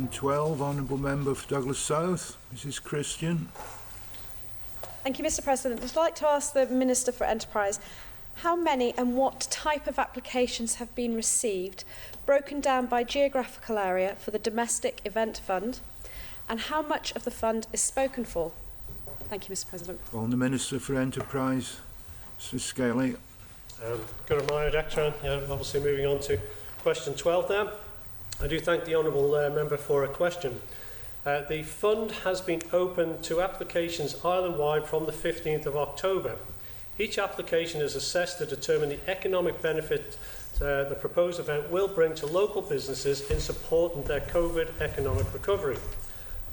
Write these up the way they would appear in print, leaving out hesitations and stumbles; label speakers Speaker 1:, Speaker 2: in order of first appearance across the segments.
Speaker 1: Question 12, Honourable Member for Douglas South, Mrs Christian.
Speaker 2: Thank you, Mr President. I'd like to ask the Minister for Enterprise, how many and what type of applications have been received, broken down by geographical area for the Domestic Event Fund, and how much of the fund is spoken for? Thank you, Mr President.
Speaker 1: On the Minister for Enterprise, Mr Skelly.
Speaker 3: Good reminder, Actor. Obviously moving on to question 12 now. I do thank the Honourable Member for a question. The fund has been open to applications island-wide from the 15th of October. Each application is assessed to determine the economic benefit the proposed event will bring to local businesses in supporting their COVID economic recovery.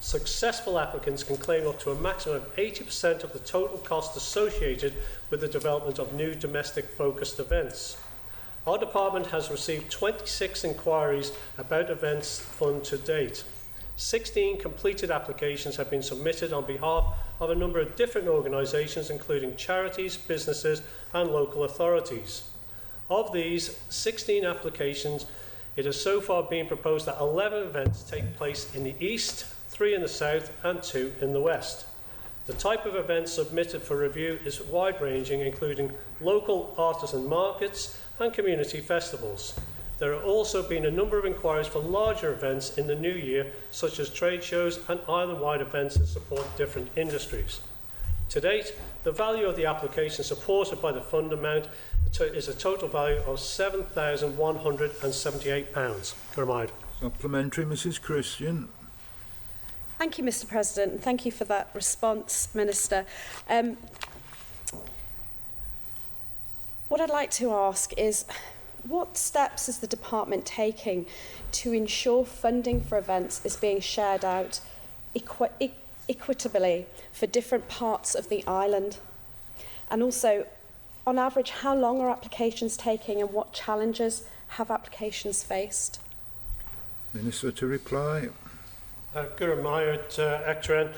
Speaker 3: Successful applicants can claim up to a maximum of 80% of the total cost associated with the development of new domestic-focused events. Our department has received 26 inquiries about events fund to date. 16 completed applications have been submitted on behalf of a number of different organisations, including charities, businesses and local authorities. Of these 16 applications, it has so far been proposed that 11 events take place in the east, 3 in the south and 2 in the west. The type of events submitted for review is wide-ranging, including local artisan markets and community festivals. There have also been a number of inquiries for larger events in the new year, such as trade shows and island-wide events that support different industries. To date, the value of the application supported by the fund amount is a total value of £7,178. Good.
Speaker 1: Supplementary, Mrs Christian.
Speaker 2: Thank you, Mr President, and thank you for that response, Minister. What I'd like to ask is, what steps is the department taking to ensure funding for events is being shared out equitably for different parts of the island? And also, on average, how long are applications taking and what challenges have applications faced?
Speaker 1: Minister to reply.
Speaker 3: Good reminder, Actor.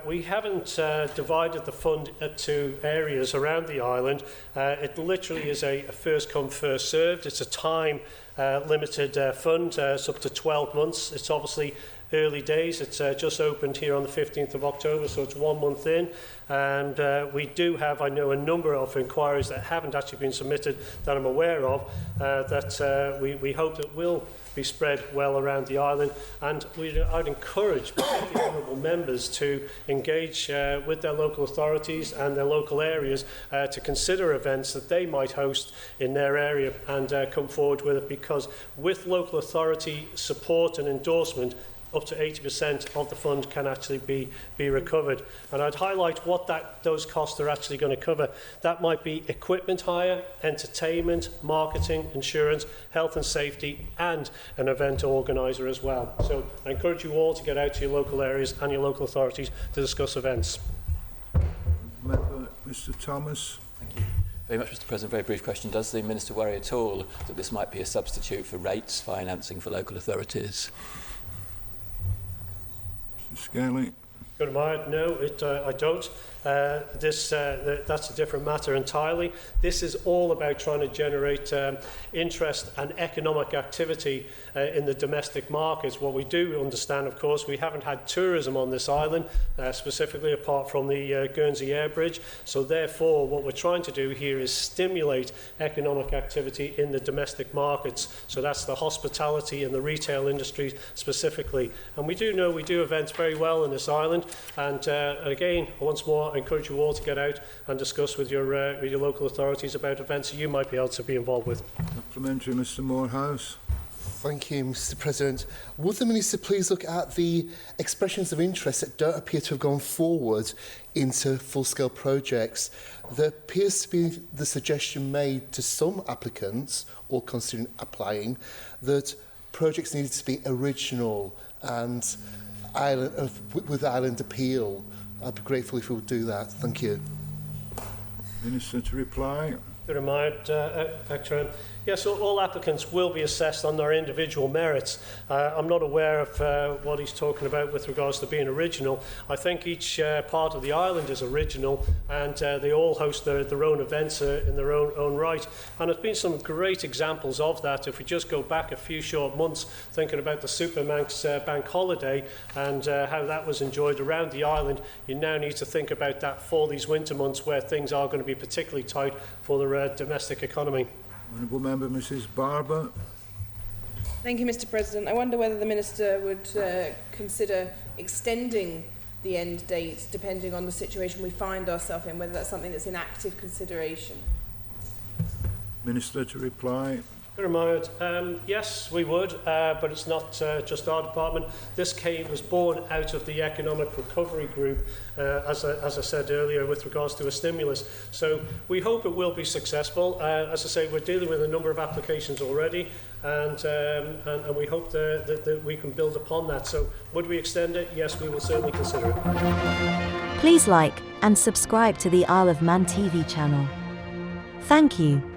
Speaker 3: We haven't divided the fund into areas around the island. It literally is a first come, first served. It's a time limited fund. It's up to 12 months. It's obviously early days. It's just opened here on the 15th of October, so it's 1 month in. And we do have, I know, a number of inquiries that haven't actually been submitted that I'm aware of that we hope that will be spread well around the island, and I'd encourage the honourable members to engage with their local authorities and their local areas to consider events that they might host in their area and come forward with it, because with local authority support and endorsement, up to 80% of the fund can actually be recovered. And I'd highlight what those costs are actually going to cover. That might be equipment hire, entertainment, marketing, insurance, health and safety, and an event organiser as well. So I encourage you all to get out to your local areas and your local authorities to discuss events.
Speaker 1: Member Mr Thomas.
Speaker 4: Thank you very much, Mr President. Very brief question. Does the Minister worry at all that this might be a substitute for rates financing for local authorities?
Speaker 1: Skelly.
Speaker 3: Good morning. No, I don't. That's a different matter entirely. This is all about trying to generate interest and economic activity in the domestic markets. What we do understand, of course, we haven't had tourism on this island, specifically apart from the Guernsey Air Bridge. So therefore, what we're trying to do here is stimulate economic activity in the domestic markets. So that's the hospitality and the retail industry specifically. And we do know we do events very well in this island. And again, once more, I encourage you all to get out and discuss with your local authorities about events that you might be able to be involved with.
Speaker 1: Supplementary, Mr Morehouse.
Speaker 5: Thank you, Mr President. Would the Minister please look at the expressions of interest that don't appear to have gone forward into full-scale projects? There appears to be the suggestion made to some applicants, or considering applying, that projects needed to be original and with island appeal. I'd be grateful if you would do that. Thank you.
Speaker 1: Minister to reply.
Speaker 3: Good remind, Actor. Yes, so all applicants will be assessed on their individual merits. I'm not aware of what he's talking about with regards to being original. I think each part of the island is original, and they all host their own events in their own right. And there's been some great examples of that. If we just go back a few short months, thinking about the Supermanx bank holiday and how that was enjoyed around the island, you now need to think about that for these winter months where things are going to be particularly tight for the domestic economy.
Speaker 1: Honourable Member Mrs Barber.
Speaker 6: Thank you, Mr. President. I wonder whether the Minister would consider extending the end date depending on the situation we find ourselves in, whether that's something that's in active consideration.
Speaker 1: Minister to reply.
Speaker 3: Remind, yes, we would, but it's not just our department. This was born out of the Economic Recovery Group, as I said earlier, with regards to a stimulus. So we hope it will be successful. As I say, we're dealing with a number of applications already, and we hope that we can build upon that. So would we extend it? Yes, we will certainly consider it.
Speaker 7: Please like and subscribe to the Isle of Man TV channel. Thank you.